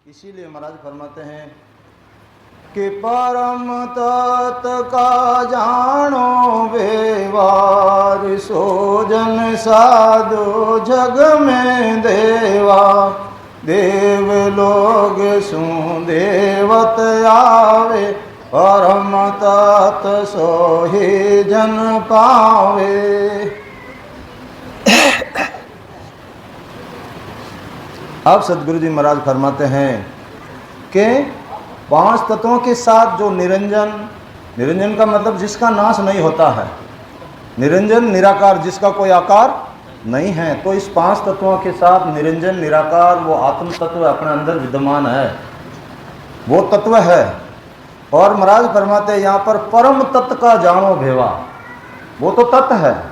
इसीलिए महाराज फरमाते हैं कि परम तत् का जानो व्यवहार, सो जन साधु जग में देवा। देव लोग सु देवत आवे, परम तत् सो ही जन पावे। अब सदगुरु जी महाराज फरमाते हैं कि पांच तत्वों के साथ जो निरंजन, निरंजन का मतलब जिसका नाश नहीं होता है, निरंजन निराकार, जिसका कोई आकार नहीं है, तो इस पांच तत्वों के साथ निरंजन निराकार वो आत्म तत्व अपने अंदर विद्यमान है, वो तत्व है। और महाराज फरमाते हैं यहाँ पर परम तत्व का जानो भेवा, वो तो तत्व है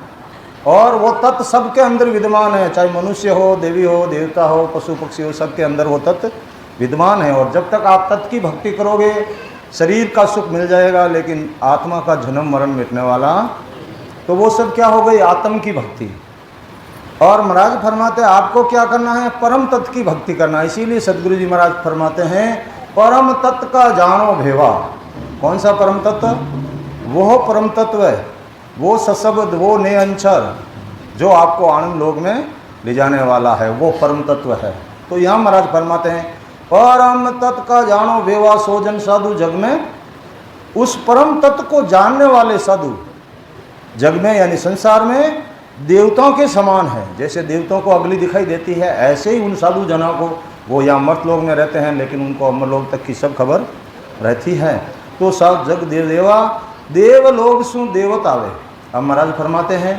और वो तत्व सबके अंदर विद्यमान है, चाहे मनुष्य हो, देवी हो, देवता हो, पशु पक्षी हो, सबके अंदर वो तत्व विद्यमान है। और जब तक आप तत्व की भक्ति करोगे शरीर का सुख मिल जाएगा, लेकिन आत्मा का जन्म मरण मिटने वाला, तो वो सब क्या हो गई, आत्म की भक्ति। और महाराज फरमाते हैं आपको क्या करना है, परम तत्व की भक्ति करना है। इसीलिए सदगुरु जी महाराज फरमाते हैं परम तत्व का जानो भेवा। कौन सा परम तत्व, वो परम तत्व है, वो सशब्द, वो निरंतर, जो आपको आनंद लोक में ले जाने वाला है, वो परम तत्व है। तो यहाँ महाराज फरमाते हैं परम तत्व का जानो भेवा, सो जन साधु जग में। उस परम तत्व को जानने वाले साधु जग में यानी संसार में देवताओं के समान है। जैसे देवताओं को अगली दिखाई देती है, ऐसे ही उन साधु जनों को, वो यहाँ मर्त लोक में रहते हैं लेकिन उनको अमर लोक तक की सब खबर रहती है। तो सब जग देव देवा, देव लोग सु देवत आवे। अब महाराज फरमाते हैं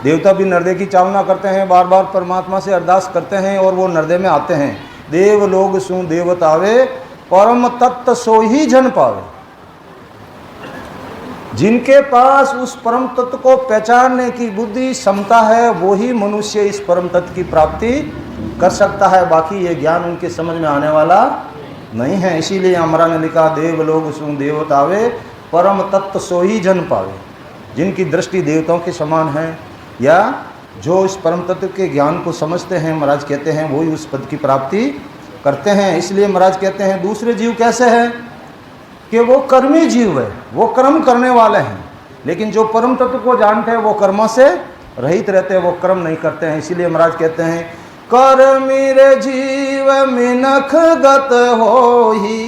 देवता भी नरदे की चालना करते हैं, बार बार परमात्मा से अरदास करते हैं और वो नरदे में आते हैं। देव लोग सु देवत आवे, परम तत्व सो ही जन पावे। जिनके पास उस परम तत्व को पहचानने की बुद्धि क्षमता है, वो ही मनुष्य इस परम तत्व की प्राप्ति कर सकता है। बाकी ये ज्ञान उनके समझ में आने वाला नहीं है। इसीलिए हमारा ने लिखा देव लोग सु देवत आवे, परम तत्व सो ही जन पावे। जिनकी दृष्टि देवताओं के समान है या जो इस परम तत्व के ज्ञान को समझते हैं, महाराज कहते हैं वही उस पद की प्राप्ति करते हैं। इसलिए महाराज कहते हैं दूसरे जीव कैसे हैं कि वो कर्मी जीव है, वो कर्म करने वाले हैं, लेकिन जो परम तत्व को जानते हैं वो कर्मों से रहित रहते हैं, वो कर्म नहीं करते हैं। इसीलिए महाराज कहते हैं कर्मी रे जीव मिनख गत होही,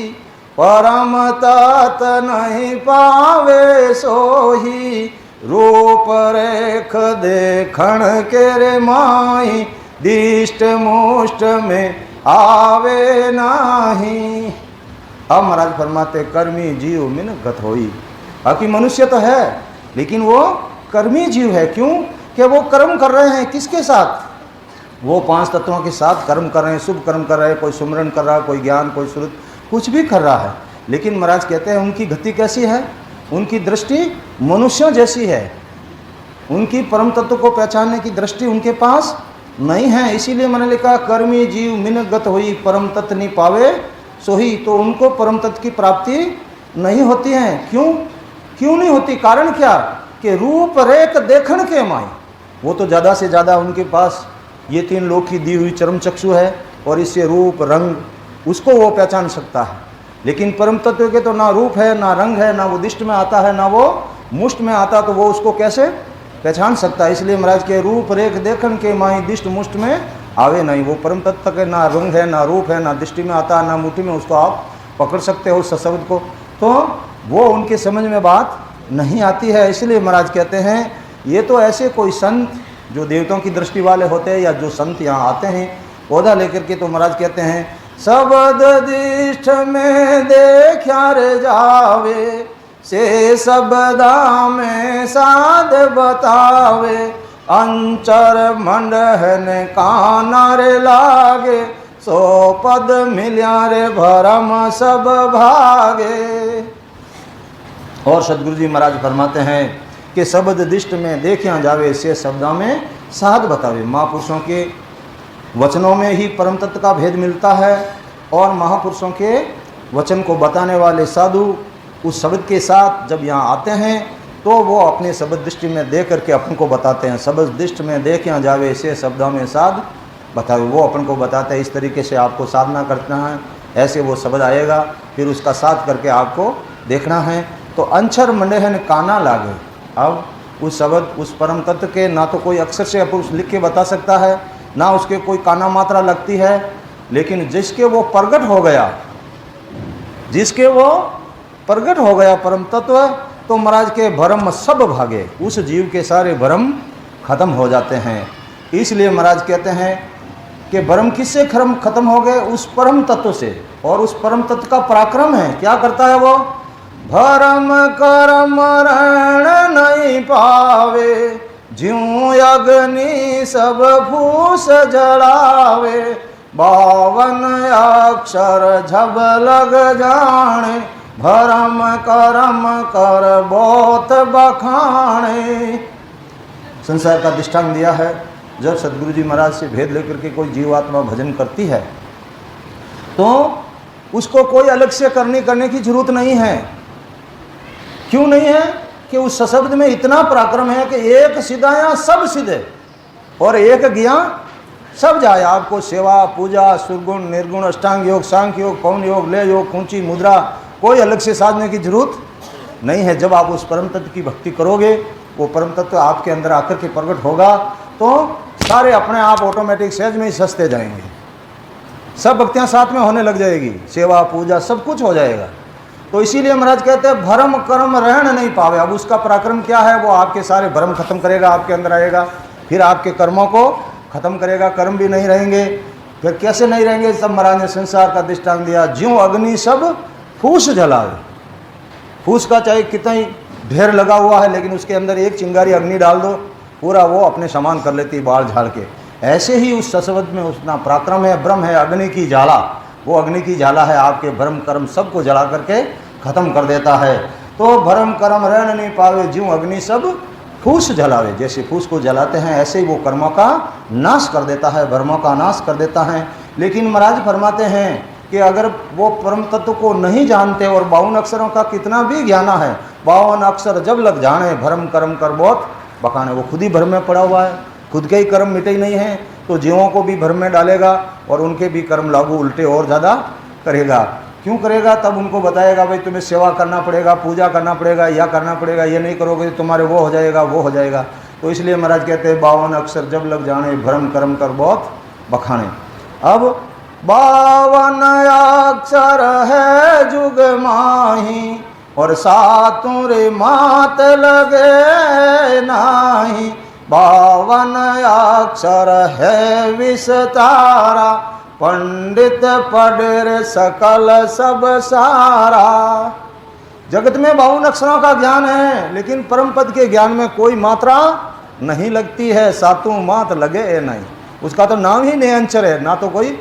परम तत् नहीं पावे सोही। रूप रेख देखण के रे माही, दिष्ट मुष्ट में आवे नाही। अब महाराज फरमाते कर्मी जीव मिन गत होई। बाकी मनुष्य तो है लेकिन वो कर्मी जीव है। क्यों कि वो कर्म कर रहे हैं, किसके साथ, वो पांच तत्वों के साथ कर्म कर रहे हैं, शुभ कर्म कर रहे हैं। कोई सुमरन कर रहा है, कोई ज्ञान, कोई श्रुत, कुछ भी कर रहा है। लेकिन महाराज कहते हैं उनकी गति कैसी है, उनकी दृष्टि मनुष्यों जैसी है। उनकी परम तत्व को पहचानने की दृष्टि उनके पास नहीं है। इसीलिए मैंने लिखा कर्मी जीव मिन गत होई, परम तत्व नहीं पावे सोही। तो उनको परम तत्व की प्राप्ति नहीं होती है। क्यों नहीं होती, कारण क्या कि रूप रेख देखण के माई, वो तो ज़्यादा से ज़्यादा उनके पास ये तीन लोक की दी हुई चरम चक्षु है और इससे रूप रंग उसको वो पहचान सकता है। लेकिन परम तत्व के तो ना रूप है, ना रंग है, ना वो दिष्ट में आता है, ना वो मुष्ट में आता, तो वो उसको कैसे पहचान सकता है। इसलिए महाराज के रूप रेख देखण के माई, दिष्ट मुष्ट में आवे नहीं। वो परम तत्व के ना रंग है, ना रूप है, ना दृष्टि में आता है, ना मुट्ठी में उसको आप पकड़ सकते हो उस शब्द को, तो वो उनके समझ में बात नहीं आती है। इसलिए महाराज कहते हैं ये तो ऐसे कोई संत जो देवताओं की दृष्टि वाले होते हैं या जो संत यहाँ आते हैं पौधा लेकर के, तो महाराज कहते हैं शब्द दिष्ट में देखा रे जावे, से शब्दा में साध बतावे। अंचर मंडहन काना रे लागे, सो पद मिल्या रे भरम सब भागे। और सदगुरु जी महाराज फरमाते हैं कि शब्द दिष्ट में देखा जावे, से शब्दा में साध बतावे। महापुरुषों के वचनों में ही परम तत्व का भेद मिलता है और महापुरुषों के वचन को बताने वाले साधु उस शब्द के साथ जब यहाँ आते हैं तो वो अपने शब्द दृष्टि में देख करके अपन को बताते हैं। शब्द दृष्टि में देखा जावे, से शब्दों में साध बताओ, वो अपन को बताते हैं इस तरीके से आपको साधना करना है, ऐसे वो शब्द आएगा, फिर उसका साथ करके आपको देखना है। तो अंचर मंडेहन काना लागे। अब उस शब्द, उस परम तत्व के ना तो कोई अक्षर से पुरुष लिख के बता सकता है, ना उसके कोई काना मात्रा लगती है, लेकिन जिसके वो प्रगट हो गया, जिसके वो प्रगट हो गया परम तत्व, तो महाराज के भ्रम सब भागे, उस जीव के सारे भ्रम खत्म हो जाते हैं। इसलिए महाराज कहते हैं कि भ्रम किससे खत्म हो गए? उस परम तत्व से। और उस परम तत्व का पराक्रम है, क्या करता है वो? भरम करम रण नहीं पावे, ज्यों अग्नि सब फूस जलावे, 52 अक्षर झब लग जाने, भरम करम कर बहुत बखाने। संसार का दृष्टांत दिया है, जब सदगुरु जी महाराज से भेद लेकर के कोई जीवात्मा भजन करती है तो उसको कोई अलग से करने की जरूरत नहीं है। क्यों नहीं है? कि उस सशब्द में इतना पराक्रम है कि एक सिद्धाया सब सिद्धे और एक ज्ञा सब जाए। आपको सेवा, पूजा, सुरगुण, निर्गुण, अष्टांग योग, सांख्य योग, पवन योग, लय योग, ऊंची मुद्रा, कोई अलग से साधने की जरूरत नहीं है। जब आप उस परम तत्व की भक्ति करोगे, वो परम तत्व आपके अंदर आकर के प्रकट होगा, तो सारे अपने आप ऑटोमेटिक सहज में ही सस्ते जाएंगे। सब भक्तियां साथ में होने लग जाएगी, सेवा, पूजा, सब कुछ हो जाएगा। तो इसीलिए महाराज कहते हैं भरम कर्म रहन नहीं पावे। अब उसका पराक्रम क्या है? वो आपके सारे भ्रम खत्म करेगा, आपके अंदर आएगा, फिर आपके कर्मों को खत्म करेगा, कर्म भी नहीं रहेंगे। फिर कैसे नहीं रहेंगे? सब महाराज ने संसार का दृष्टांत दिया, ज्यों अग्नि सब फूस जलावे। फूस का चाहे कितना ही ढेर लगा हुआ है, लेकिन उसके अंदर एक चिंगारी अग्नि डाल दो, पूरा वो अपने समान कर लेती बाल झाड़ के। ऐसे ही उस सशब्द में उतना पराक्रम है, ब्रह्म है, अग्नि की ज्वाला। वो अग्नि की ज्वाला है, आपके भ्रम कर्म सबको जला करके खत्म कर देता है। तो भ्रम कर्म रहन नहीं पावे, ज्यों अग्नि सब फूस जलावे। जैसे फूस को जलाते हैं, ऐसे ही वो कर्मों का नाश कर देता है, भ्रमों का नाश कर देता है। लेकिन महाराज फरमाते हैं कि अगर वो परम तत्व को नहीं जानते और 52 अक्षरों का कितना भी ज्ञान है, 52 अक्षर जब लग जाने, भ्रम कर्म कर बहुत बकाने। वो खुद ही भ्रम में पड़ा हुआ है, खुद के ही कर्म मिटे ही नहीं हैं, तो जीवों को भी भ्रम में डालेगा और उनके भी कर्म लागू उल्टे और ज़्यादा करेगा। क्यों करेगा? तब उनको बताएगा भाई तुम्हें सेवा करना पड़ेगा, पूजा करना पड़ेगा, या करना पड़ेगा, ये नहीं करोगे तो तुम्हारे वो हो जाएगा, वो हो जाएगा। तो इसलिए महाराज कहते हैं 52 अक्षर जब लग जाने, भ्रम कर्म कर बहुत बखाने। अब 52 अक्षर है जुग माही, और सातों रे मात लगे नाही, 52 अक्षर है विस्तारा, पंडित पढ़े सकल सब सारा। जगत में 52 अक्षरों का ज्ञान है, लेकिन परम पद के ज्ञान में कोई मात्रा नहीं लगती है। सातों मात लगे नहीं, उसका तो नाम ही निरंतर है, ना तो कोई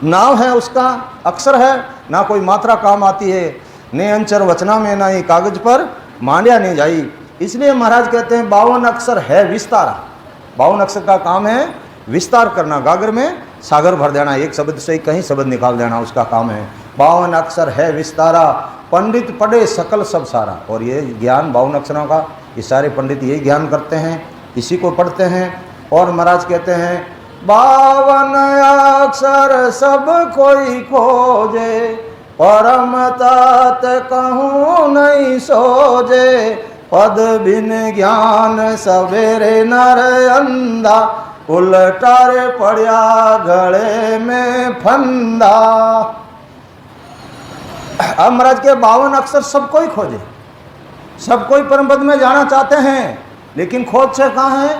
नाम है उसका, अक्षर है, ना कोई मात्रा काम आती है। निरंतर वचना में ना ही कागज पर मांडिया नहीं जाई। इसलिए महाराज कहते हैं 52 अक्षर है विस्तारा। 52 अक्षर का काम है विस्तार करना, गागर में सागर भर देना, एक शब्द से कहीं शब्द निकाल देना, उसका काम है। 52 अक्षर है विस्तारा, पंडित पढ़े सकल सब सारा। और ये ज्ञान 52 अक्षरों का, ये सारे पंडित यही ज्ञान करते हैं, इसी को पढ़ते हैं। और महाराज कहते हैं 52 अक्षर सब कोई खोजे, परम तात कहूँ नहीं सोजे, पद बिन ज्ञान सवेरे नर अंधा, उलटारे पड़िया गले में फंदा। अब महाराज के 52 अक्षर सब कोई खोजे, सब कोई परम पद में जाना चाहते हैं, लेकिन खोज से कहाँ है?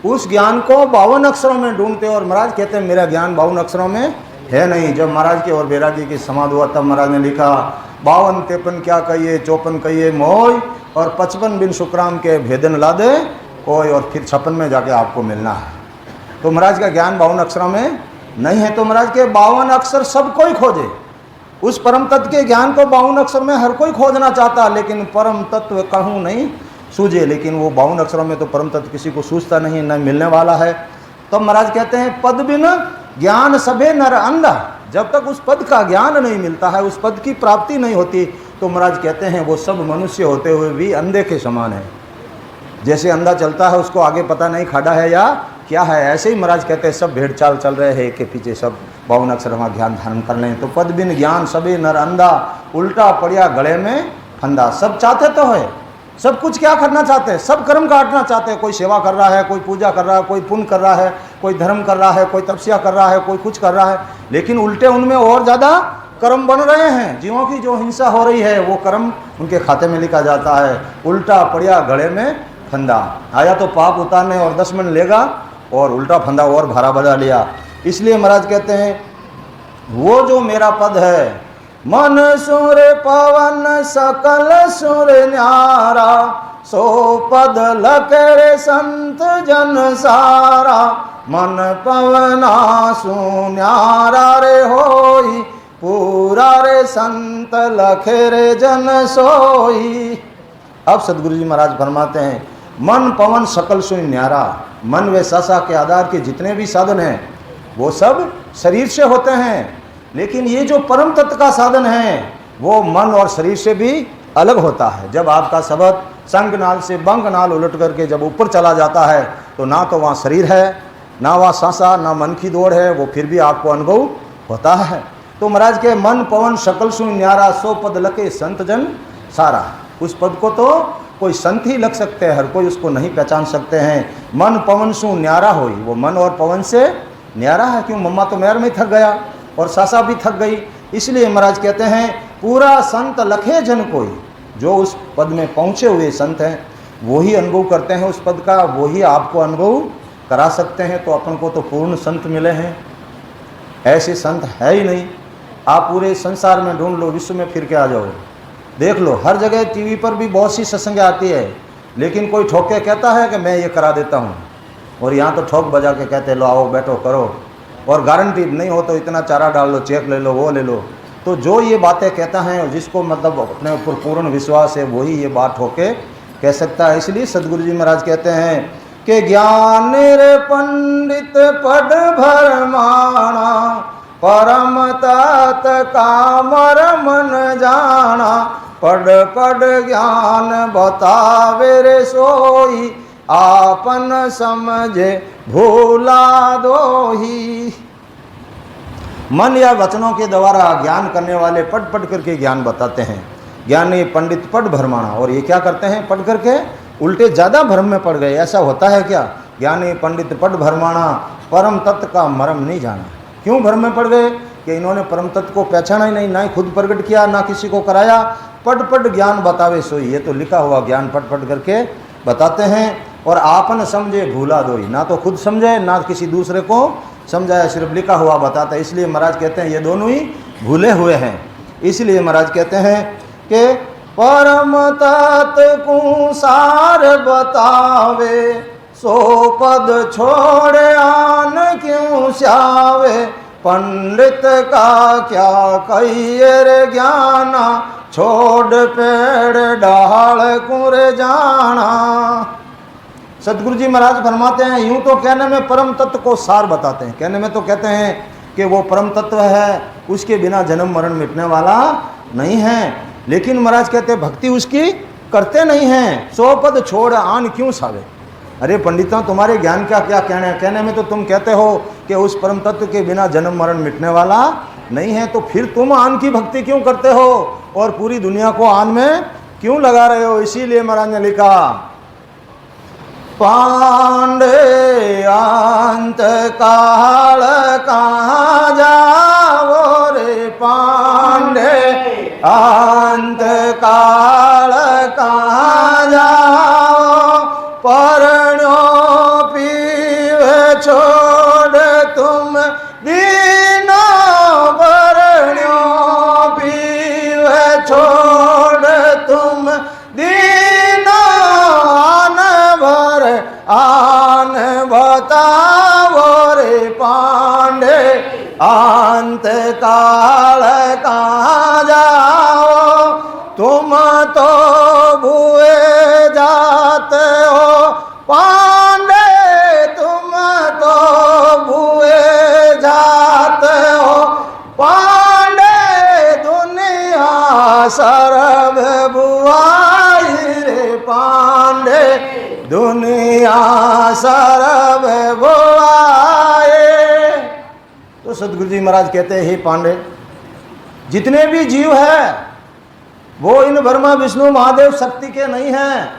उस ज्ञान को 52 अक्षरों में ढूंढते। और महाराज कहते हैं मेरा ज्ञान 52 अक्षरों में है नहीं। जब महाराज के और बैरागी की समाधि हुआ तब महाराज ने लिखा 52 53 क्या कहिए, 54 कहिए मोय, और 55 बिन शुक्राम के भेदन ला दे कोई, और फिर 56 में जाके आपको मिलना है। तो महाराज का ज्ञान 52 अक्षरों में नहीं है। तो महाराज के 52 अक्षर सब कोई खोजे, उस परम तत्व के ज्ञान को 52 अक्षर में हर कोई खोजना चाहता, लेकिन परम तत्व कहूँ नहीं सूझे। लेकिन वो 52 अक्षरों में तो परम तत्व किसी को सूझता नहीं, न मिलने वाला है। तो महाराज कहते हैं पद बिन ज्ञान सभे नर अंधा। जब तक उस पद का ज्ञान नहीं मिलता है, उस पद की प्राप्ति नहीं होती, तो महाराज कहते हैं वो सब मनुष्य होते हुए भी अंधे के समान है। जैसे अंधा चलता है, उसको आगे पता नहीं खाड़ा है या क्या है? ऐसे ही महाराज कहते हैं सब भेड़ चाल चल रहे हैं के पीछे, सब 52 अक्षर वहाँ ज्ञान धारण कर लें। तो पद बिन ज्ञान सबे नर अंधा, उल्टा पड़िया गले में फंदा। सब चाहते तो है, सब कुछ क्या करना चाहते हैं? सब कर्म काटना चाहते हैं। कोई सेवा कर रहा है, कोई पूजा कर रहा है, कोई पुण्य कर रहा है, कोई धर्म कर रहा है, कोई तपस्या कर रहा है, कोई कुछ कर रहा है, लेकिन उल्टे उनमें और ज़्यादा कर्म बन रहे हैं। जीवों की जो हिंसा हो रही है वो कर्म उनके खाते में लिखा जाता है। उल्टा पड़िया गले में फंदा, आया तो पाप उतारने और 10 मिनट लेगा और उल्टा फंदा और भारा बजा लिया। इसलिए महाराज कहते हैं वो जो मेरा पद है, मन सुर पवन सकल सुर न्यारा, सो पद लकर संत जन सारा, मन पवना सुन्यारा रे होई, पूरा रे संत लखे रे जन सोई। अब सदगुरु जी महाराज फरमाते हैं मन पवन सकल सुन न्यारा। मन व सासा के आधार के जितने भी साधन हैं वो सब शरीर से होते हैं, लेकिन ये जो परम तत्व का साधन है वो मन और शरीर से भी अलग होता है। जब आपका शब्द संग नाल से बंग नाल उलट करके जब ऊपर चला जाता है तो ना तो वहाँ शरीर है, ना वहाँ सांसा, ना मन की दौड़ है, वो फिर भी आपको अनुभव होता है। तो महाराज के मन पवन सकल सुन न्यारा, सो पद लके संत जन सारा। उस पद को तो कोई संत ही लग सकते हैं, हर कोई उसको नहीं पहचान सकते हैं। मन पवन सु न्यारा होई, वो मन और पवन से न्यारा है। क्यों? मम्मा तो मैर में थक गया और सासा भी थक गई। इसलिए महाराज कहते हैं पूरा संत लखे जन कोई। जो उस पद में पहुँचे हुए संत हैं वही अनुभव करते हैं उस पद का, वही आपको अनुभव करा सकते हैं। तो अपन को तो पूर्ण संत मिले हैं, ऐसे संत है ही नहीं। आप पूरे संसार में ढूंढ लो, विश्व में फिर के आ जाओ, देख लो, हर जगह टीवी पर भी बहुत सी सत्संग आती है, लेकिन कोई ठोक के कहता है कि मैं ये करा देता हूँ, और यहाँ तो ठोक बजा के कहते लो आओ बैठो करो, और गारंटी नहीं हो तो इतना चारा डाल लो, चेक ले लो, वो ले लो। तो जो ये बातें कहता है और जिसको मतलब अपने ऊपर पूर्ण विश्वास है वही ये बात होके कह सकता है। इसलिए सदगुरु जी महाराज कहते हैं कि ज्ञान रे पंडित पढ़ भरमाना, परम तात का मरम न जाना, पढ़ पढ़ ज्ञान बतावे रे सोई, आपन समझे भूला दोही। मन या वचनों के द्वारा ज्ञान करने वाले पढ़ पढ़ करके ज्ञान बताते हैं। ज्ञानी पंडित पढ़ भरमाना, और ये क्या करते हैं? पढ़ करके उल्टे ज़्यादा भ्रम में पड़ गए। ऐसा होता है क्या? ज्ञानी पंडित पढ़ भरमाना, परम तत्व का मरम नहीं जाना। क्यों भ्रम में पड़ गए? कि इन्होंने परम तत्व को पहचाना ही नहीं, ना ही खुद प्रकट किया, ना किसी को कराया। पढ़ पढ़ ज्ञान बतावे सोई, ये तो लिखा हुआ ज्ञान पढ़ पढ़ करके बताते हैं। और आपन समझे भूला दोई, ना तो खुद समझे ना किसी दूसरे को समझाया, सिर्फ लिखा हुआ बताता है। इसलिए महाराज कहते हैं ये दोनों ही भूले हुए हैं। इसलिए महाराज कहते हैं कि परम तत्व को सार बतावे, सो पद छोड़े आन क्यों स्यावे, पंडित का क्या कहिए रे ज्ञाना, छोड़ पेड़ डाल कुर जाना। सदगुरु जी महाराज फरमाते हैं यूं तो कहने में परम तत्व को सार बताते हैं, कहने में तो कहते हैं कि वो परम तत्व है, उसके बिना जन्म मरण मिटने वाला नहीं है, लेकिन महाराज कहते हैं भक्ति उसकी करते नहीं हैं। सो पद छोड़ आन क्यों सावे। अरे पंडिता तुम्हारे ज्ञान का क्या कहना है? कहने में तो तुम कहते हो कि उस परम तत्व के बिना जन्म मरण मिटने वाला नहीं है, तो फिर तुम आन की भक्ति क्यों करते हो और पूरी दुनिया को आन में क्यों लगा रहे हो? इसीलिए महाराज ने लिखा पांडे अंत काल कहाँ जाओ रे, पांडे अंत काल कहाँ जाओ, परण्यो पीव छोड़ तुम दीनो, परण्यो पीव छोड़ तुम दीनो, आन बताओ रे पांडे अंत काल कहाँ जाओ, तुम तो भूए जाते हो पांडे, तुम तो भूए जाते हो पांडे, दुनिया सर्व बुआई रे पांडे, दुनिया यहाँ सरब वो आए। तो सदगुरु जी महाराज कहते हैं, हे पांडे, जितने भी जीव है वो इन ब्रह्मा विष्णु महादेव शक्ति के नहीं हैं।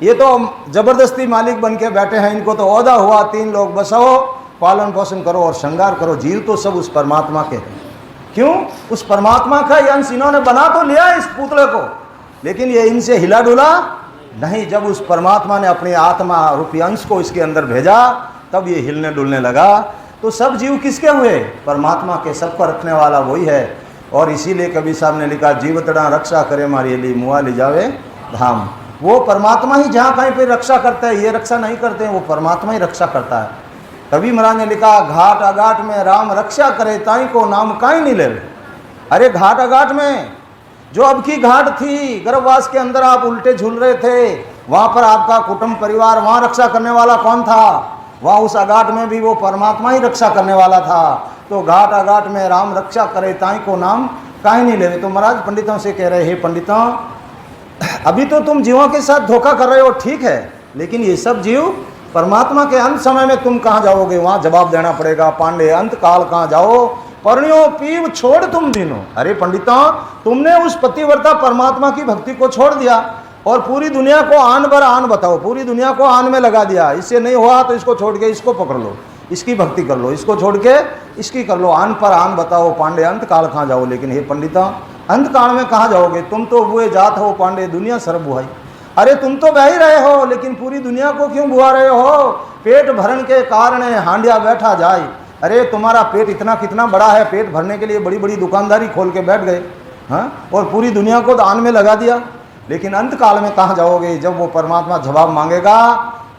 ये तो जबरदस्ती मालिक बन के बैठे हैं। इनको तो ओहदा हुआ 3 लोग बसाओ, पालन पोषण करो और श्रृंगार करो। जीव तो सब उस परमात्मा के हैं। क्यों? उस परमात्मा का ये अंश इन्होंने बना तो लिया इस पुतले को, लेकिन ये इनसे हिला डुला नहीं। जब उस परमात्मा ने अपने आत्मा रूपी अंश को इसके अंदर भेजा, तब ये हिलने डुलने लगा। तो सब जीव किसके हुए? परमात्मा के। सबको रखने वाला वही है। और इसीलिए कबीर साहब ने लिखा, जीवतड़ा रक्षा करे मारी ली, मुआ ले जावे धाम। वो परमात्मा ही जहाँ कहीं पे रक्षा करता है, ये रक्षा नहीं करते हैं, वो परमात्मा ही रक्षा करता है। कबीर महाराज ने लिखा, घाट अघाट में राम रक्षा करे, ताई को नाम काई नहीं ले। अरे घाट अघाट में, जो अब की घाट थी गर्भवास के अंदर आप उल्टे झूल रहे थे, वहाँ पर आपका कुटुंब परिवार, वहाँ रक्षा करने वाला कौन था? वहाँ उस अघाट में भी वो परमात्मा ही रक्षा करने वाला था। तो घाट अघाट में राम रक्षा करे, ताई को नाम काहे नहीं ले। तो महाराज पंडितों से कह रहे, हे पंडितों, अभी तो तुम जीवों के साथ धोखा कर रहे हो, ठीक है, लेकिन ये सब जीव परमात्मा के अंत समय में तुम कहाँ जाओगे? वहाँ जवाब देना पड़ेगा। पांडे अंत काल कहाँ जाओ, पर्णियों पीव छोड़ तुम दिनों। अरे पंडितों, तुमने उस पतिव्रता परमात्मा की भक्ति को छोड़ दिया और पूरी दुनिया को आन बर आन बताओ, पूरी दुनिया को आन में लगा दिया। इससे नहीं हुआ तो इसको छोड़ के इसको पकड़ लो, इसकी भक्ति कर लो, इसको छोड़ के इसकी कर लो। आन पर आन बताओ पांडे, अंत काल कहाँ जाओ। लेकिन हे पंडिता, अंत काल में कहाँ जाओगे? तुम तो बुए जात हो पांडे, दुनिया सर्व बुहाई। अरे तुम तो बह ही रहे हो, लेकिन पूरी दुनिया को क्यों बुआ रहे हो? पेट भरण के कारण हांडिया बैठा जाए। अरे तुम्हारा पेट इतना कितना बड़ा है, पेट भरने के लिए बड़ी बड़ी दुकानदारी खोल के बैठ गए, हाँ, और पूरी दुनिया को दान में लगा दिया। लेकिन अंत काल में कहाँ जाओगे? जब वो परमात्मा जवाब मांगेगा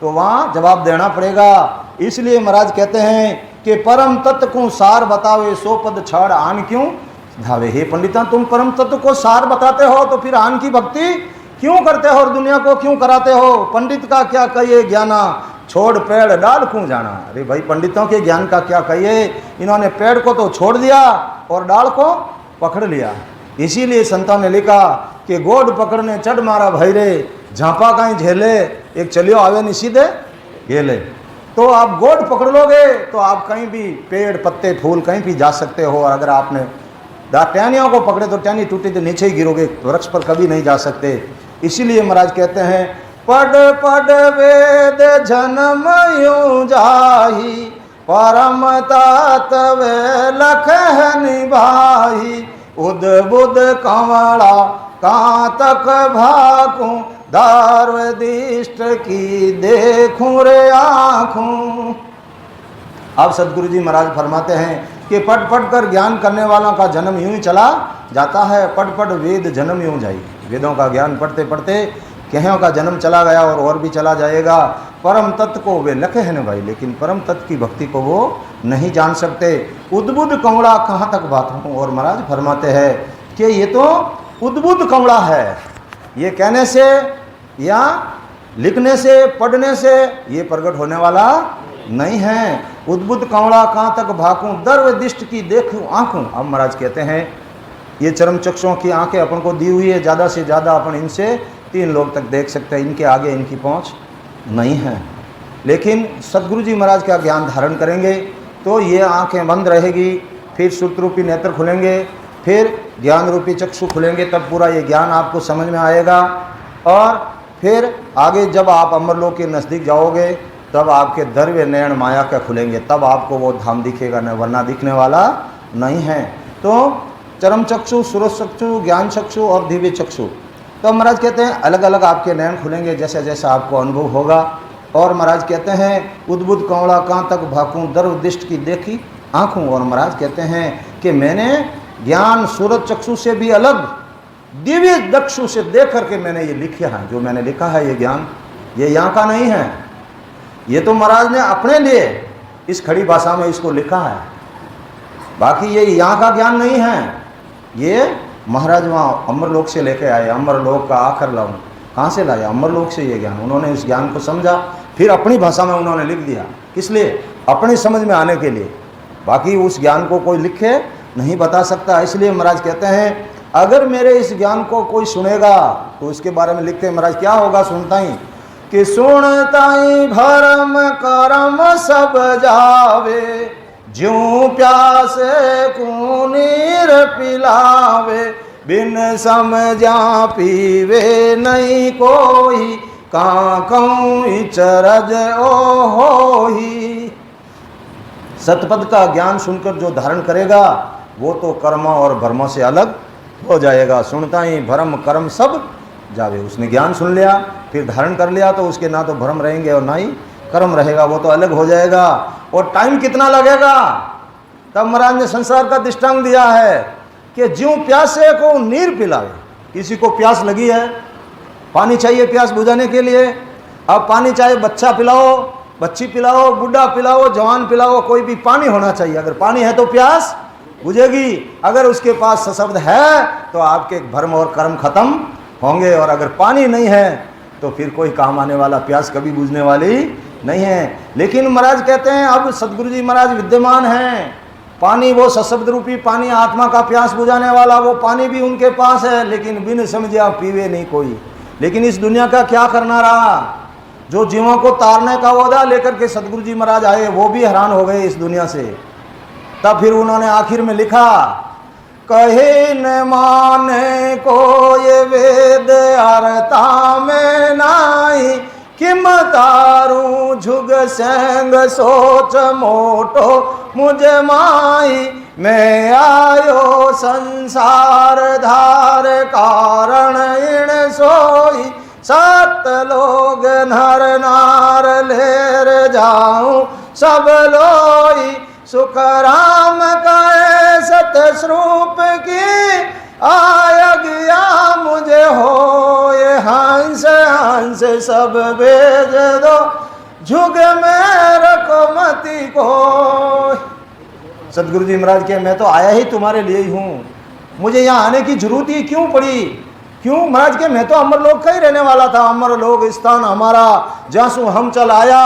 तो वहाँ जवाब देना पड़ेगा। इसलिए महाराज कहते हैं कि परम तत्व को सार बतावे, सो पद छाड़ आन क्यों धावे। हे पंडिता, तुम परम तत्व को सार बताते हो तो फिर आन की भक्ति क्यों करते हो और दुनिया को क्यों कराते हो? पंडित का क्या कहिए ज्ञाना, छोड़ पेड़ डाल क्यों जाना। अरे भाई, पंडितों के ज्ञान का क्या कहिए, इन्होंने पेड़ को तो छोड़ दिया और डाल को पकड़ लिया। इसीलिए संतों ने लिखा कि गोड पकड़ने चढ़ मारा भैरे, झांपा कहीं झेले, एक चलियो आवे नहीं सीधे गेले। तो आप गोड पकड़ लोगे तो आप कहीं भी पेड़ पत्ते फूल कहीं भी जा सकते हो। और अगर आपने टहनियों को पकड़े तो टहनी टूटी तो नीचे ही गिरोगे, वृक्ष पर कभी नहीं जा सकते। इसीलिए महाराज कहते हैं, पढ़ पढ़ वेद जन्म यूं जाही, परम तत्व लख निभाही। उद बुद कंवड़ा कहाँ तक भागूं, दार्वदिष्ट की देखूं रे आँखों। अब सदगुरु जी महाराज फरमाते हैं कि पढ़ पढ़ कर ज्ञान करने वालों का जन्म यूं ही चला जाता है। पढ़ पढ़ वेद जन्म यूं जाई। वेदों का ज्ञान पढ़ते पढ़ते कहीं का जन्म चला गया और भी चला जाएगा। परम तत्व को वे लखे हैं न भाई, लेकिन परम तत्व की भक्ति को वो नहीं जान सकते। उद्बुद्ध कौड़ा कहाँ तक बात हूँ। और महाराज फरमाते हैं कि ये तो उद्बुद्ध कौड़ा है, ये कहने से या लिखने से पढ़ने से ये प्रकट होने वाला नहीं है। उद्बुद्ध कौड़ा कहाँ तक भाकूं, दर्वदिष्ट की देखूं आँखों। अब महाराज कहते हैं ये चरम चक्षुओं की आंखें अपन को दी हुई है, ज़्यादा से ज़्यादा अपन इनसे 3 लोग तक देख सकते हैं, इनके आगे इनकी पहुंच नहीं है। लेकिन सदगुरु जी महाराज का ज्ञान धारण करेंगे तो ये आंखें बंद रहेगी, फिर श्रुतरूपी नेत्र खुलेंगे, फिर ज्ञान रूपी चक्षु खुलेंगे, तब पूरा ये ज्ञान आपको समझ में आएगा। और फिर आगे जब आप अमरलोक के नज़दीक जाओगे तब आपके द्रव्य नयन माया का खुलेंगे, तब आपको वो धाम दिखेगा, न वरना दिखने वाला नहीं है। तो चरम चक्षु, सूरज चक्षु, ज्ञान चक्षु और दिव्य चक्षु, तो महाराज कहते हैं अलग अलग आपके नयन खुलेंगे जैसे जैसा आपको अनुभव होगा। और महाराज कहते हैं उद्बुद्ध कौड़ा कहाँ तक भाकूं, दर्वदिष्ट की देखी आँखों। और महाराज कहते हैं कि मैंने ज्ञान सूरज चक्षु से भी अलग दिव्य चक्षु से देख करके मैंने ये लिखा है। जो मैंने लिखा है ये ज्ञान, ये यहाँ का नहीं है, ये तो महाराज ने अपने लिए इस खड़ी भाषा में इसको लिखा है। बाकी ये यहाँ का ज्ञान नहीं है, ये महाराज वहाँ अमरलोक से लेके आए। अमरलोक का आखिर लाऊं, कहाँ से लाया? अमरलोक से ये ज्ञान। उन्होंने इस ज्ञान को समझा, फिर अपनी भाषा में उन्होंने लिख दिया। किस लिए? अपनी समझ में आने के लिए। बाकी उस ज्ञान को कोई लिखे नहीं बता सकता। इसलिए महाराज कहते हैं अगर मेरे इस ज्ञान को कोई सुनेगा तो इसके बारे में लिखते हैं महाराज क्या होगा सुनता ही, कि सुनताई भरम करम सब जावे, ज्यों प्यासे को नीर पिलावे, बिन समझा पीवे नहीं कोई, काकऊं चरज ओ होही। सतपद का ज्ञान सुनकर जो धारण करेगा वो तो कर्मों और भ्रमों से अलग हो जाएगा। सुनता ही भ्रम कर्म सब जावे। उसने ज्ञान सुन लिया फिर धारण कर लिया तो उसके ना तो भ्रम रहेंगे और ना ही कर्म रहेगा, वो तो अलग हो जाएगा। और टाइम कितना लगेगा? तब महाराज ने संसार का दृष्टांत दिया है कि ज्यों प्यासे को नीर पिलावे। किसी को प्यास लगी है, पानी चाहिए प्यास बुझाने के लिए। अब पानी चाहे बच्चा पिलाओ, बच्ची पिलाओ, बूढ़ा पिलाओ, जवान पिलाओ, कोई भी पानी होना चाहिए। अगर पानी है तो प्यास बुझेगी। अगर उसके पास सशब्द है तो आपके भ्रम और कर्म खत्म होंगे, और अगर पानी नहीं है तो फिर कोई काम आने वाला प्यास कभी बुझने वाली नहीं है। लेकिन महाराज कहते हैं अब सदगुरु जी महाराज विद्यमान हैं, पानी वो सशब्द रूपी पानी आत्मा का प्यास बुझाने वाला वो पानी भी उनके पास है, लेकिन बिन समझे आप पीवे नहीं कोई। लेकिन इस दुनिया का क्या करना रहा? जो जीवों को तारने का वादा लेकर के सदगुरु जी महाराज आए वो भी हैरान हो गए इस दुनिया से। तब फिर उन्होंने आखिर में लिखा, कहे न माने को ये वेद अरता में नाई, किम तारू झुग सेंग सोच मोटो मुझे माई, मैं आयो संसार धार कारण इन सोई, सत लोग नर नार लेर जाऊं सब लोई, सुख राम कहे सत स्वरूप की, आय गया मुझे हो ये हंस हंस सब भेज दो, झुग में रखो मति को। सदगुरु जी महाराज के मैं तो आया ही तुम्हारे लिए ही हूँ, मुझे यहाँ आने की जरूरत ही क्यों पड़ी? क्यों महाराज के मैं तो अमर लोक का ही रहने वाला था, अमर लोक स्थान हमारा, जासू हम चल आया,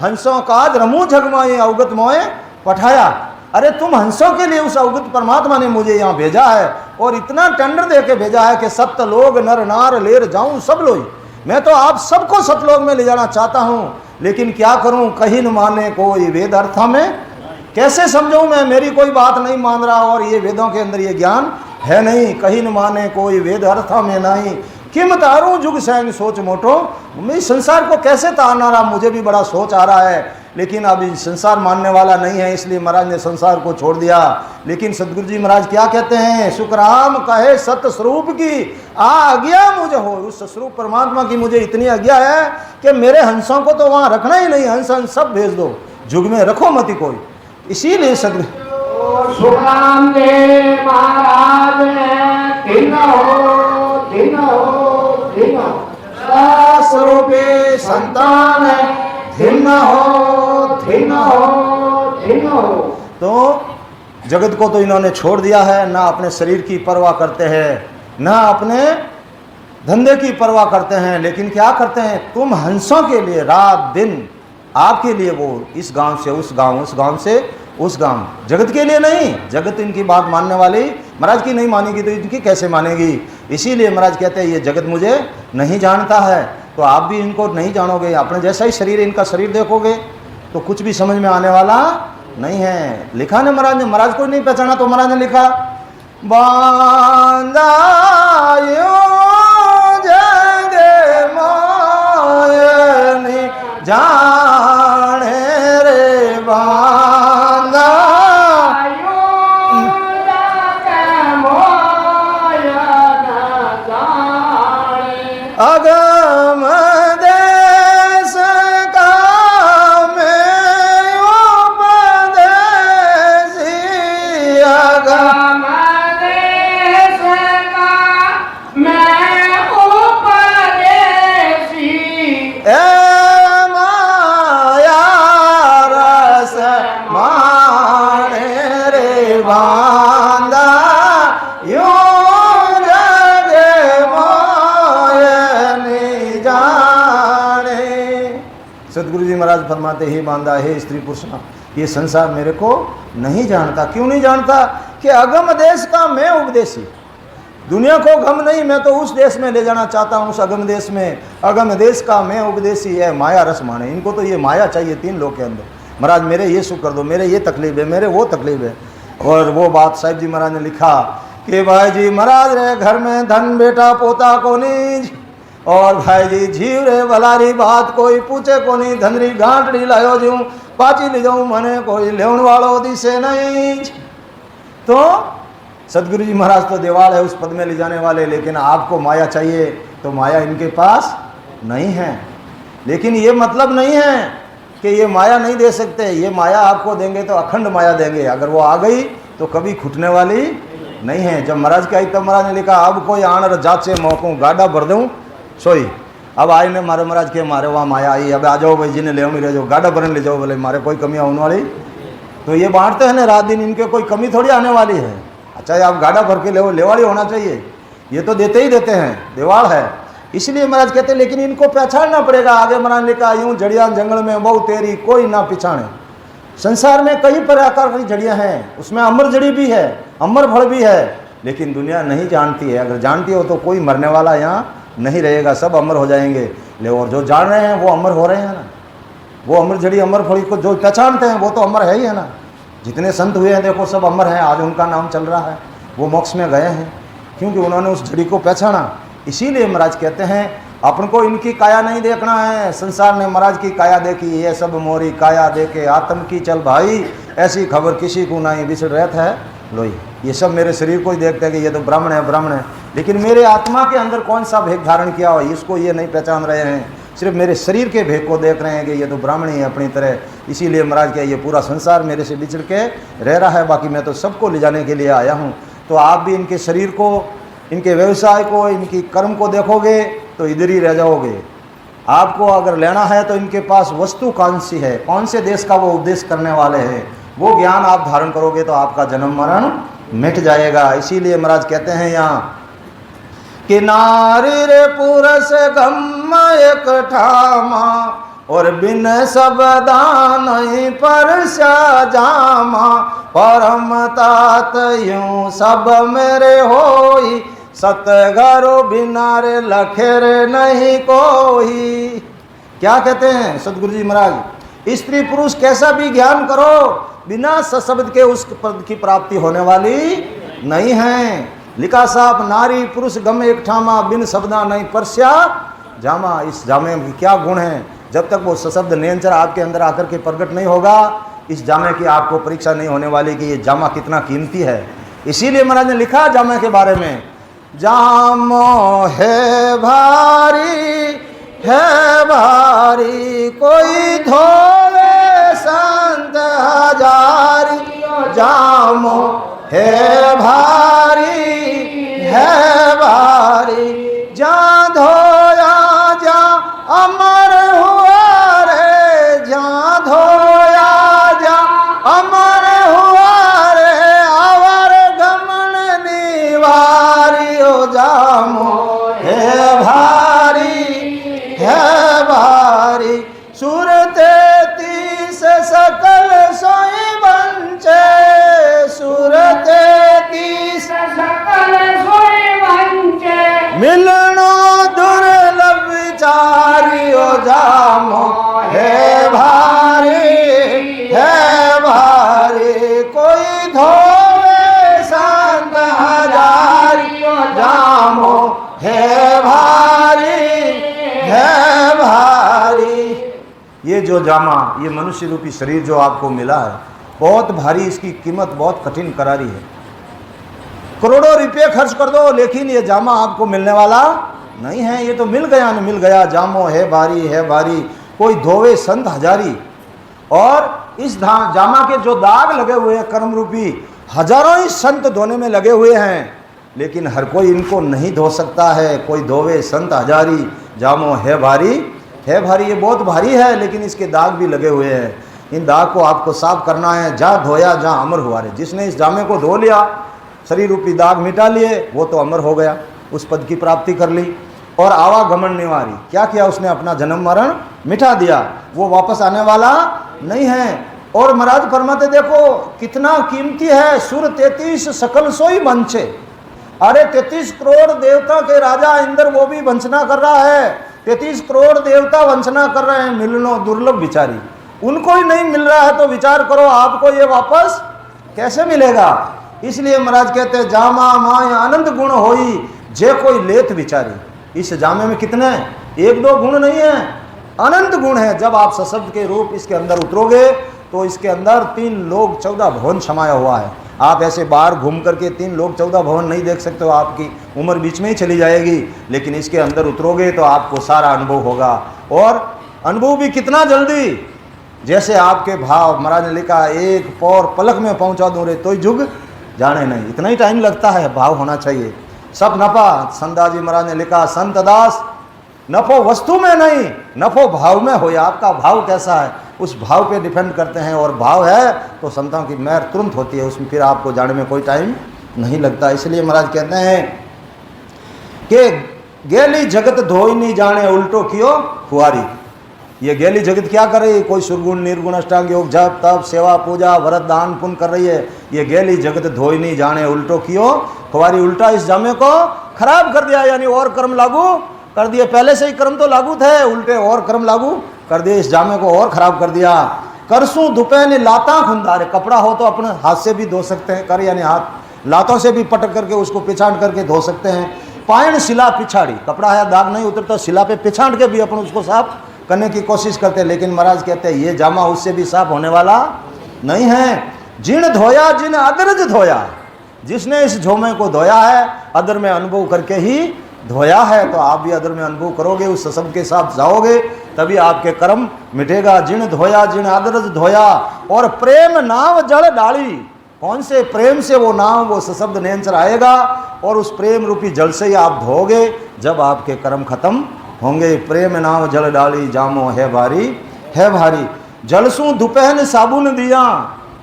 हंसों काज रमू झगमाए अवगत मोए पठाया। अरे तुम हंसों के लिए उस अवगत परमात्मा ने मुझे यहाँ भेजा है, और इतना टेंडर दे के भेजा है कि सत्य लोग नर नार लेर जाऊं सब लोग। मैं तो आप सबको सतलोक में ले जाना चाहता हूँ, लेकिन क्या करूँ? कहीं न माने कोई वेद अर्था में, कैसे समझूं मैं? मेरी कोई बात नहीं मान रहा, और ये वेदों के अंदर ये ज्ञान है नहीं। कहीं न माने कोई वेद अर्था में नहीं, किम तारूं जुग सैंग सोच मोटो। मैं इस संसार को कैसे तारना रहा, मुझे भी बड़ा सोच आ रहा है, लेकिन अब संसार मानने वाला नहीं है, इसलिए महाराज ने संसार को छोड़ दिया। लेकिन सदगुरु जी महाराज क्या कहते हैं? सुखराम कहे सत्य स्वरूप की आज्ञा मुझे हो। उस स्वरूप परमात्मा की मुझे इतनी आज्ञा है कि मेरे हंसों को तो वहाँ रखना ही नहीं, हंस हंस सब भेज दो, जुग में रखो मति कोई। इसीलिए सदगुरु सुखराम ने महाराज स्वरूपी संतान धिन्न हो। तो जगत को तो इन्होंने छोड़ दिया है, ना अपने शरीर की परवाह करते हैं, ना अपने धंधे की परवाह करते हैं, लेकिन क्या करते हैं? तुम हंसों के लिए रात दिन आपके लिए वो इस गांव से उस गांव, उस गांव से उस गांव, जगत के लिए नहीं। जगत इनकी बात मानने वाली महाराज की नहीं मानेगी तो इनकी कैसे मानेगी? इसीलिए महाराज कहते हैं ये जगत मुझे नहीं जानता है, तो आप भी इनको नहीं जानोगे। अपने जैसा ही शरीर, इनका शरीर देखोगे तो कुछ भी समझ में आने वाला नहीं है। लिखा ने महाराज ने, महाराज को नहीं पहचाना तो महाराज ने लिखा, बांधा जगे मायनी जाने रे बांधा, अगम देश का मैं उपदेशी, अगम देश का मैं उपदेशी, माया रस माने रे बांधा, यूं जगे मायनी जाने। सदगुरु जी महाराज फरमाते ही बांधा, हे स्त्री पुरुष, ये संसार मेरे को नहीं जानता। क्यों नहीं जानता? कि अगम देश का मैं उपदेशी। दुनिया को गम नहीं, मैं तो उस देश में ले जाना चाहता हूँ, उस अगम देश में। अगम देश का मैं उपदेशी है, माया रस माने। इनको तो ये माया चाहिए 3 लोग के अंदर। महाराज मेरे ये सुख कर दो, मेरे ये तकलीफ है, मेरे वो तकलीफ है। और वो बात साहिब जी महाराज ने लिखा कि भाई जी महाराज रे घर में धन बेटा पोता को नहीं, और भाई जी जीव रे भलारी बात कोई पूछे को नहीं, धनरी गांठड़ी लायो जूं पाची ले जाऊं मने कोई लेवन वालो दिसे नहीं। तो सदगुरु जी महाराज तो देवाल है उस पद में ले जाने वाले, लेकिन आपको माया चाहिए तो माया इनके पास नहीं है। लेकिन ये मतलब नहीं है कि ये माया नहीं दे सकते, ये माया आपको देंगे तो अखंड माया देंगे। अगर वो आ गई तो कभी खुटने वाली नहीं है। जब महाराज की आई तब महाराज ने लिखा अब कोई आन जात से मौकों गाड़ा भर दूँ सोई। अब आई ने मारे महाराज के मारे वहाँ माया आई, अब आ जाओ भाई जिन्हें ले रह जाओ गाड़ा भरने ले जाओ, बोले मारे कोई कमी आने वाली। तो ये बांटते हैं ना रात दिन, इनके कोई कमी थोड़ी आने वाली है। अच्छा आप गाड़ा भर के ले लेवाड़ी होना चाहिए, ये तो देते ही देते हैं, देवाल है। इसलिए महाराज कहते हैं लेकिन इनको पहचानना पड़ेगा। आगे महाराज ने कहा यूं जड़िया जंगल में बहु तेरी कोई ना पिछाने। संसार में कई प्रकार की जड़ियाँ हैं, उसमें अमर जड़ी भी है, अमर फल भी है, लेकिन दुनिया नहीं जानती है। अगर जानती हो तो कोई मरने वाला यहाँ नहीं रहेगा, सब अमर हो जाएंगे। ले और जो जान रहे हैं वो अमर हो रहे हैं ना, वो अमर जड़ी अमर फल को जो पहचानते हैं वो तो अमर है ही है ना। जितने संत हुए हैं देखो सब अमर हैं, आज उनका नाम चल रहा है, वो मोक्ष में गए हैं क्योंकि उन्होंने उस जड़ी को पहचाना। इसीलिए महाराज कहते हैं अपन को इनकी काया नहीं देखना है। संसार ने महाराज की काया देखी, ये सब मोरी काया देखे आत्म की चल भाई, ऐसी खबर किसी को नहीं बिछड़ रहता है लोई। ये सब मेरे शरीर को ही देखते हैं कि ये तो ब्राह्मण है ब्राह्मण है, लेकिन मेरे आत्मा के अंदर कौन सा भेद धारण किया हो इसको ये नहीं पहचान रहे हैं। सिर्फ मेरे शरीर के भेद को देख रहे हैं कि ये तो ब्राह्मण ही है अपनी तरह। इसीलिए महाराज क्या ये पूरा संसार मेरे से बिछड़ के रह रहा है, बाकी मैं तो सबको ले जाने के लिए आया हूँ। तो आप भी इनके शरीर को, इनके व्यवसाय को, इनकी कर्म को देखोगे तो इधर ही रह जाओगे। आपको अगर लेना है तो इनके पास वस्तु कौन सी है, कौन से देश का वो उपदेश करने वाले हैं, वो ज्ञान आप धारण करोगे तो आपका जन्म मरण मिट जाएगा। इसीलिए महाराज कहते हैं यहाँ कि नारी रे पुरुष गम एक ठामा, और बिन सब दान पर जामा, परम तात यूं सब मेरे होई, सतगरो बिना रे लखे रे नहीं कोई। क्या कहते हैं सदगुरु जी महाराज, स्त्री पुरुष कैसा भी ज्ञान करो बिना सशब्द के उस पद की प्राप्ति होने वाली नहीं है। लिखा साहब नारी पुरुष गम एक ठामा, बिन शब्दा नहीं परस्या जामा। इस जामे में क्या गुण है, जब तक वो सशब्द नियंत्रण आपके अंदर आकर के प्रकट नहीं होगा, इस जामे की आपको परीक्षा नहीं होने वाली कि ये जामा कितना कीमती है। इसीलिए महाराज ने लिखा जामे के बारे में, जामो है भारी कोई धोवे संत हजारी, जामो है भारी जा धोया जा अमर हुआ रे, जा धोया जा अमर हुआ रे, आवर गमन निवारी ओ जामो है भारी, सुरते तीस सकल सोई बंचे, सुरते तीस सकल सोई वंचे, मिलनो दुर्लभ विचारी ओ जामो है भारी कोई धोवे संत हजारी ओ जामो है भारी। ये जो जामा, ये मनुष्य रूपी शरीर जो आपको मिला है बहुत भारी, इसकी कीमत बहुत कठिन करारी है। करोड़ों रुपये खर्च कर दो लेकिन ये जामा आपको मिलने वाला नहीं है। ये तो मिल गया न मिल गया, जामो है भारी कोई धोवे संत हजारी। और इस जामा के जो दाग लगे हुए हैं कर्म रूपी, हजारों ही संत धोने में लगे हुए हैं, लेकिन हर कोई इनको नहीं धो सकता है। कोई धोवे संत हजारी, जामो है भारी। ये बहुत भारी है, लेकिन इसके दाग भी लगे हुए हैं। इन दाग को आपको साफ करना है। जहाँ धोया जहाँ अमर हुआ रे। जिसने इस जामे को धो लिया, शरीर रूपी दाग मिटा लिए, वो तो अमर हो गया, उस पद की प्राप्ति कर ली। और आवागमन निवारी, क्या किया उसने, अपना जन्म मरण मिटा दिया, वो वापस आने वाला नहीं है। और महाराज फरमाते देखो कितना कीमती है, सुर 33 सकल सोई बंचे। अरे 33 करोड़ देवता के राजा इंद्र वो भी वंचना कर रहा है, 33 करोड़ देवता वंचना कर रहे हैं, मिलनो दुर्लभ बिचारी, उनको ही नहीं मिल रहा है तो विचार करो आपको ये वापस कैसे मिलेगा। इसलिए महाराज कहते हैं जामा माय आनंद गुण होई जे कोई लेत विचारी। इस जामे में कितने हैं? 1-2 गुण नहीं है, अनंत गुण है। जब आप सशब्द के रूप इसके अंदर उतरोगे तो इसके अंदर 3 लोक 14 भवन समाया हुआ है। आप ऐसे बाहर घूम करके 3 लोक 14 भवन नहीं देख सकते हो, आपकी उम्र बीच में ही चली जाएगी। लेकिन इसके अंदर उतरोगे तो आपको सारा अनुभव होगा, और अनुभव भी कितना जल्दी, जैसे आपके भाव, महाराज ने लिखा एक पौर पलक में पहुंचा दूं रे तो जुग जाने नहीं, इतना ही टाइम लगता है, भाव होना चाहिए। सब नफा, संदाजी महाराज ने लिखा संत दास नफो वस्तु में नहीं नफो भाव में हो। आपका भाव कैसा है उस भाव पे डिपेंड करते हैं, और भाव है तो संतों की मेहर तुरंत होती है, उसमें फिर आपको जाने में कोई टाइम नहीं लगता। इसलिए महाराज कहते हैं कि गेली जगत धोई नहीं जाने उल्टो कियो खुआरी। ये गेली जगत क्या कर रही है? कोई सुरगुण निर्गुण अष्टांग योग जप तप सेवा पूजा व्रत दान पुण्य कर रही है। ये गेली जगत धोई नहीं जाने उल्टो कियो खुआरी। उल्टा इस जामे को खराब कर दिया, यानी और कर्म लागू कर दिए। पहले से ही कर्म तो लागू थे, उल्टे और कर्म लागू कर दिए, इस जामे को और खराब कर दिया। करसू धुपे ने लाता खुंदारे। कपड़ा हो तो अपने हाथ से भी धो सकते हैं, कर यानी हाथ, लातों से भी पटक करके उसको पिछाड़ करके धो सकते हैं। पायण शिला पिछाड़ी, कपड़ा है दाग नहीं उतरता, शिला पे पिछाड़ के भी अपन उसको साफ करने की कोशिश करते हैं। लेकिन महाराज कहते हैं ये जामा उससे भी साफ होने वाला नहीं है। जिन धोया जिन अदरज धोया, जिसने इस झोमे को धोया है अदर में अनुभव करके ही धोया है, तो आप भी अदर में अनुभव करोगे, उस सत्संग के साथ जाओगे तभी आपके कर्म मिटेगा। जिन धोया जिन अदरज धोया और प्रेम नाव जल डाली। कौन से प्रेम से वो नाम, वो सशब्द नेंचर आएगा, और उस प्रेम रूपी जल से ही आप धोगे जब आपके कर्म खत्म होंगे। प्रेम नाव जल डाली जामो है भारी है भारी। जलसू धुपहन साबुन दिया।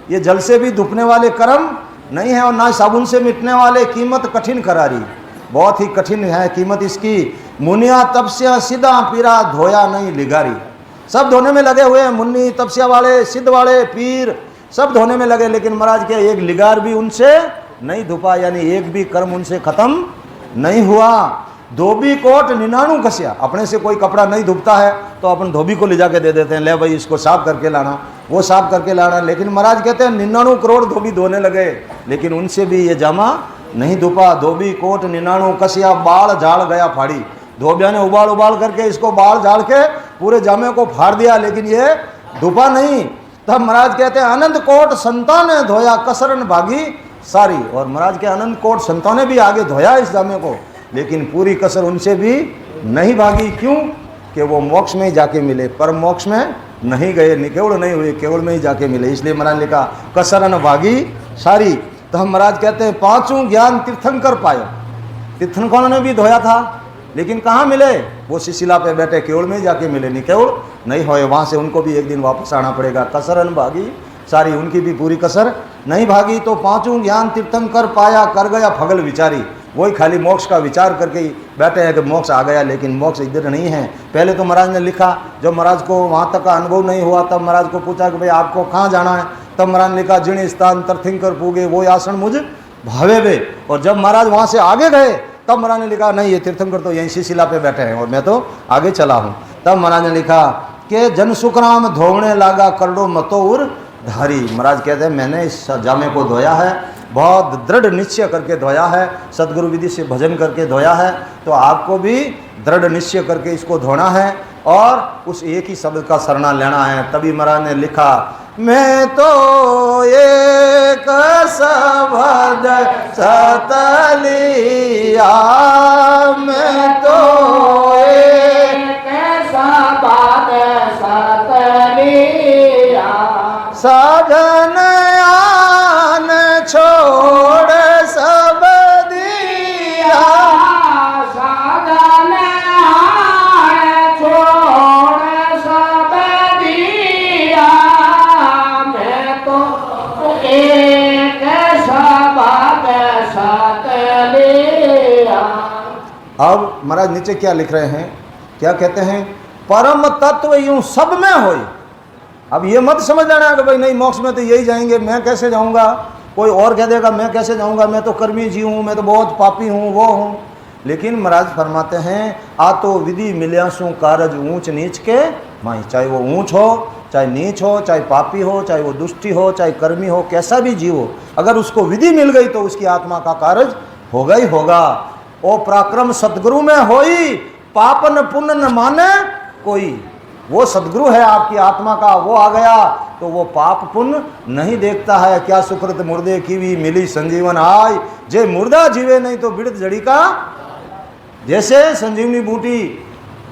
ये जल से भी धुपने वाले कर्म नहीं है, और ना साबुन से मिटने वाले। कीमत कठिन करारी, बहुत ही कठिन है कीमत इसकी। मुनिया तपस्या सीधा पीरा धोया नहीं लिगारी। सब धोने में लगे हुए हैं, मुन्नी तपस्या वाले सिद्ध वाले पीर सब धोने में लगे, लेकिन महाराज के एक लिगार भी उनसे नहीं धुपा, यानी एक भी कर्म उनसे खत्म नहीं हुआ। धोबी कोट 99 कसिया। अपने से कोई कपड़ा नहीं धुपता है तो अपन धोबी को ले जाके दे देते हैं, ले भाई इसको साफ करके लाना, वो साफ करके लाना। लेकिन महाराज कहते हैं 99 करोड़ धोबी धोने लगे, लेकिन उनसे भी ये जामा नहीं धुपा। धोबी कोट 99 कसिया बाल झाड़ गया फाड़ी। धोबिया ने उबाल उबाल करके इसको बाल झाड़ के पूरे जामे को फाड़ दिया, लेकिन ये धुपा नहीं। तब महाराज कहते हैं अनंत कोट संतों ने धोया कसरन भागी सारी। और महाराज के अनंत कोट संतों ने भी आगे धोया इस जामे को, लेकिन पूरी कसर उनसे भी नहीं भागी। क्यों? कि वो मोक्ष में ही जाके मिले, पर मोक्ष में नहीं गए, निकेवल नहीं हुए, केवल में ही जाके मिले। इसलिए महाराज ने लिखा कसरन भागी सारी। तो हम महाराज कहते हैं 5 ज्ञान तीर्थंकर पायो। तीर्थंकरों ने भी धोया था, लेकिन कहाँ मिले? वो शिशिला पे बैठे, केवल में ही जाके मिले, निकेवल नहीं होए। वहाँ से उनको भी एक दिन वापस आना पड़ेगा। कसरन भागी सारी, उनकी भी पूरी कसर नहीं भागी। तो 5 ज्ञान तीर्थंकर पाया कर गया फगल विचारी। वही खाली मोक्ष का विचार करके ही बैठे हैं कि मोक्ष आ गया, लेकिन मोक्ष इधर नहीं है। पहले तो महाराज ने लिखा, जब महाराज को वहाँ तक का अनुभव नहीं हुआ तब महाराज को पूछा कि भाई आपको कहाँ जाना है? तब महाराज ने लिखा जिन स्थान तीर्थंकर पूगे वो आसन मुझ भावे वे। और जब महाराज वहाँ से आगे गए तब महाराज ने लिखा नहीं, ये तीर्थंकर तो यहीं शिशिला पे बैठे हैं और मैं तो आगे चला हूँ। तब महाराज ने लिखा कि जन सुखराम धोवने लागा करड़ो मतोर धारी। महाराज कहते हैं मैंने इस जामे को धोया है, बहुत दृढ़ निश्चय करके धोया है, सदगुरु विधि से भजन करके धोया है। तो आपको भी दृढ़ निश्चय करके इसको धोना है और उस एक ही शब्द का शरणा लेना है। तभी महाराज ने लिखा मैं तो एक शब्द सतलिया, मैं तो एक शब्द सतलिया, साधन आन छोड़ सब दिया, साधन आन छोड़ सब दिया, मैं तो एक शब्द सतलिया। अब महाराज नीचे क्या लिख रहे हैं, क्या कहते हैं? परम तत्व यूं सब में होई। अब ये मत समझ लेना कि भाई नहीं मोक्ष में तो यही जाएंगे, मैं कैसे जाऊंगा? कोई और कह देगा मैं कैसे जाऊंगा, मैं तो कर्मी जी हूँ, मैं तो बहुत पापी हूँ, वो हूँ। लेकिन महाराज फरमाते हैं आ तो विधि मिल्यासों कारज ऊंच नीच के माई, चाहे वो ऊंच हो, चाहे नीच हो, चाहे पापी हो, चाहे वो दुष्टी हो, चाहे कर्मी हो, कैसा भी जीव हो, अगर उसको विधि मिल गई तो उसकी आत्मा का कार्य होगा ही होगा। ओ पराक्रम सतगुरु में होई, पापन पुण्य न माने कोई। वो सदगुरु है आपकी आत्मा का, वो आ गया तो वो पाप पुण्य नहीं देखता है। क्या सुकृत मुर्दे की भी मिली संजीवन आय, जे मुर्दा जीवे नहीं तो बिड़त जड़ी का। जैसे संजीवनी बूटी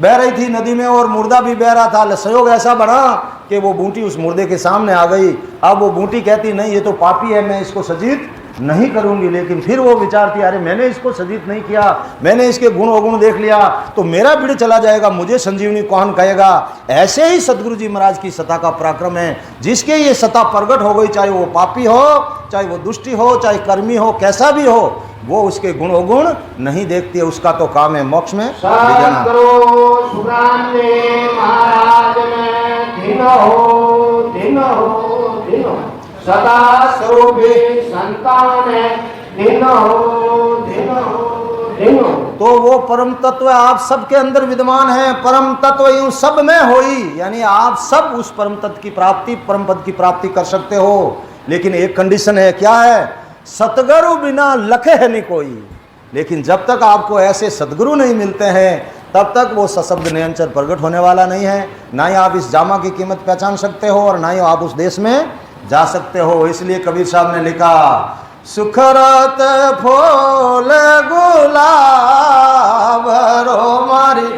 बह रही थी नदी में और मुर्दा भी बह रहा था, संयोग ऐसा बना कि वो बूटी उस मुर्दे के सामने आ गई। अब वो बूटी कहती नहीं ये तो पापी है, मैं इसको सजीत नहीं करूंगी। लेकिन फिर वो विचारती अरे मैंने इसको सजीत नहीं किया, मैंने इसके गुण अवगुण देख लिया तो मेरा बिड़ चला जाएगा, मुझे संजीवनी कौन कहेगा। ऐसे ही सदगुरु जी महाराज की सत्ता का पराक्रम है, जिसके ये सत्ता प्रकट हो गई, चाहे वो पापी हो, चाहे वो दुष्टी हो, चाहे कर्मी हो, कैसा भी हो, वो उसके गुण अवगुण नहीं देखती है। उसका तो काम है मोक्ष में ले जाना। सदा स्वरूपी संतान तो वो परम तत्व आप सबके अंदर विद्यमान है। परम तत्व यूं सब में होई, यानी आप सब उस परम तत्व की प्राप्ति, परम पद की प्राप्ति कर सकते हो। लेकिन एक कंडीशन है, क्या है? सतगुरु बिना लखे है नहीं कोई। लेकिन जब तक आपको ऐसे सदगुरु नहीं मिलते हैं तब तक वो सशब्द निरंतर प्रकट होने वाला नहीं है। ना ही आप इस जामा की कीमत पहचान सकते हो और ना ही आप उस देश में जा सकते हो। इसलिए कबीर साहब ने लिखा सुखरत फूल गुलाब रो मारी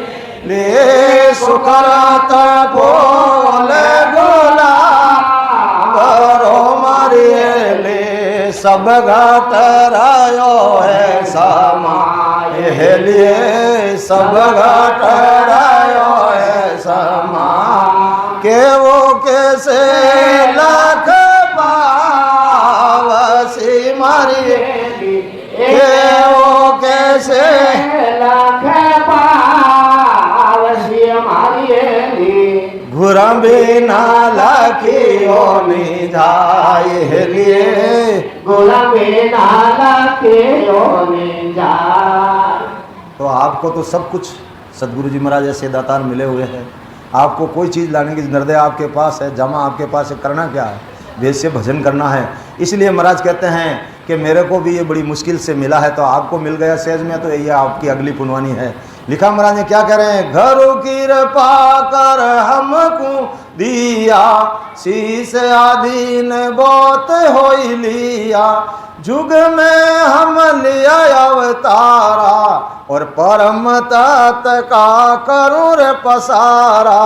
ले, सुखरत फूल गुलाब रो मारी ले, सब घट रायो है समाये लिए, सब घट रायो है समा के वो कैसे लाख पावसी मारी के वो कैसे लाख पावसी मारी घुरा बिना लाखियों नि जाए लिए, घुरा बिना लाखियों नि जाए। तो आपको तो सब कुछ सदगुरु जी महाराज ऐसे दातार मिले हुए हैं। आपको कोई चीज़ लाने की निर्दय आपके पास है, जमा आपके पास है, करना क्या है? वेद से भजन करना है। इसलिए महाराज कहते हैं कि मेरे को भी ये बड़ी मुश्किल से मिला है तो आपको मिल गया सहज में, तो ये आपकी अगली पुनवानी है। लिखा महाराज ने क्या कह रहे हैं? घरों की कृपा कर हमको दिया, शीस आधीन बहुत हो लिया, जुग में हम लिया अवतारा, और परम तत् का करूँ रे पसारा।